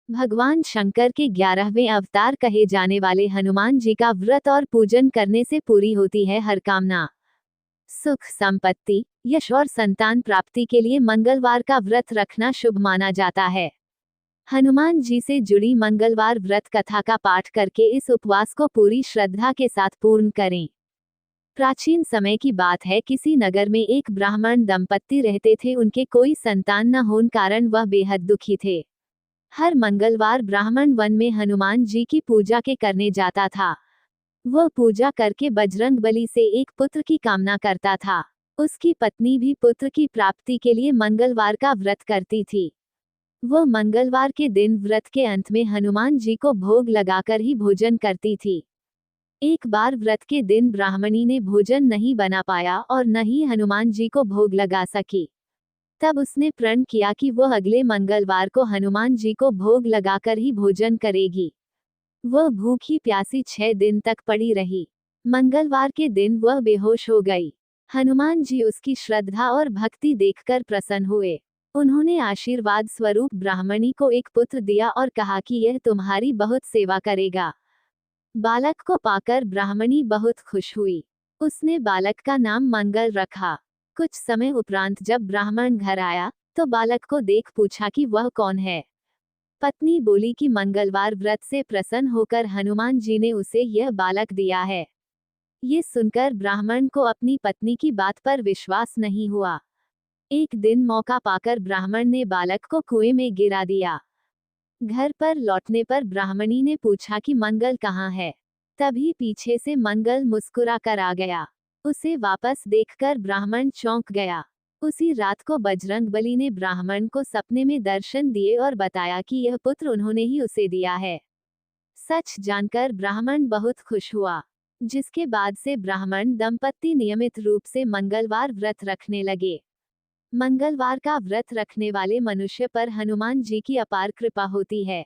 भगवान शंकर के 11वें अवतार कहे जाने वाले हनुमान जी का व्रत और पूजन करने से पूरी होती है हर कामना। सुख, संपत्ति, यश और संतान प्राप्ति के लिए मंगलवार का व्रत रखना शुभ माना जाता है। हनुमान जी से जुड़ी मंगलवार व्रत कथा का पाठ करके इस उपवास को पूरी श्रद्धा के साथ पूर्ण करें। प्राचीन समय की बात है, किसी नगर में एक ब्राह्मण दंपत्ति रहते थे। उनके कोई संतान न होने कारण वह बेहद दुखी थे। हर मंगलवार ब्राह्मण वन में हनुमान जी की पूजा के करने जाता था। वह पूजा करके बजरंगबली से एक पुत्र की कामना करता था। उसकी पत्नी भी पुत्र की प्राप्ति के लिए मंगलवार का व्रत करती थी। वह मंगलवार के दिन व्रत के अंत में हनुमान जी को भोग लगाकर ही भोजन करती थी। एक बार व्रत के दिन ब्राह्मणी ने भोजन नहीं बना पाया और न ही हनुमान जी को भोग लगा सकी। तब उसने प्रण किया कि वह अगले मंगलवार को हनुमान जी को भोग लगाकर ही भोजन करेगी। वह भूखी प्यासी 6 दिन तक पड़ी रही। मंगलवार के दिन वह बेहोश हो गई। हनुमान जी उसकी श्रद्धा और भक्ति देखकर प्रसन्न हुए। उन्होंने आशीर्वाद स्वरूप ब्राह्मणी को एक पुत्र दिया और कहा कि यह तुम्हारी बहुत सेवा करेगा। बालक को पाकर ब्राह्मणी बहुत खुश हुई। उसने बालक का नाम मंगल रखा। कुछ समय उपरांत जब ब्राह्मण घर आया तो बालक को देख पूछा कि वह कौन है। पत्नी बोली कि मंगलवार व्रत से प्रसन्न होकर हनुमान जी ने उसे यह बालक दिया है। ये सुनकर ब्राह्मण को अपनी पत्नी की बात पर विश्वास नहीं हुआ। एक दिन मौका पाकर ब्राह्मण ने बालक को कुएं में गिरा दिया। घर पर लौटने पर ब्राह्मणी ने पूछा कि मंगल कहाँ है। तभी पीछे से मंगल मुस्कुरा कर आ गया। उसे वापस देखकर ब्राह्मण चौंक गया। उसी रात को बजरंगबली ने ब्राह्मण को सपने में दर्शन दिए और बताया कि यह पुत्र उन्होंने ही उसे दिया है। सच जानकर ब्राह्मण बहुत खुश हुआ, जिसके बाद से ब्राह्मण दंपत्ति नियमित रूप से मंगलवार व्रत रखने लगे। मंगलवार का व्रत रखने वाले मनुष्य पर हनुमान जी की अपार कृपा होती है।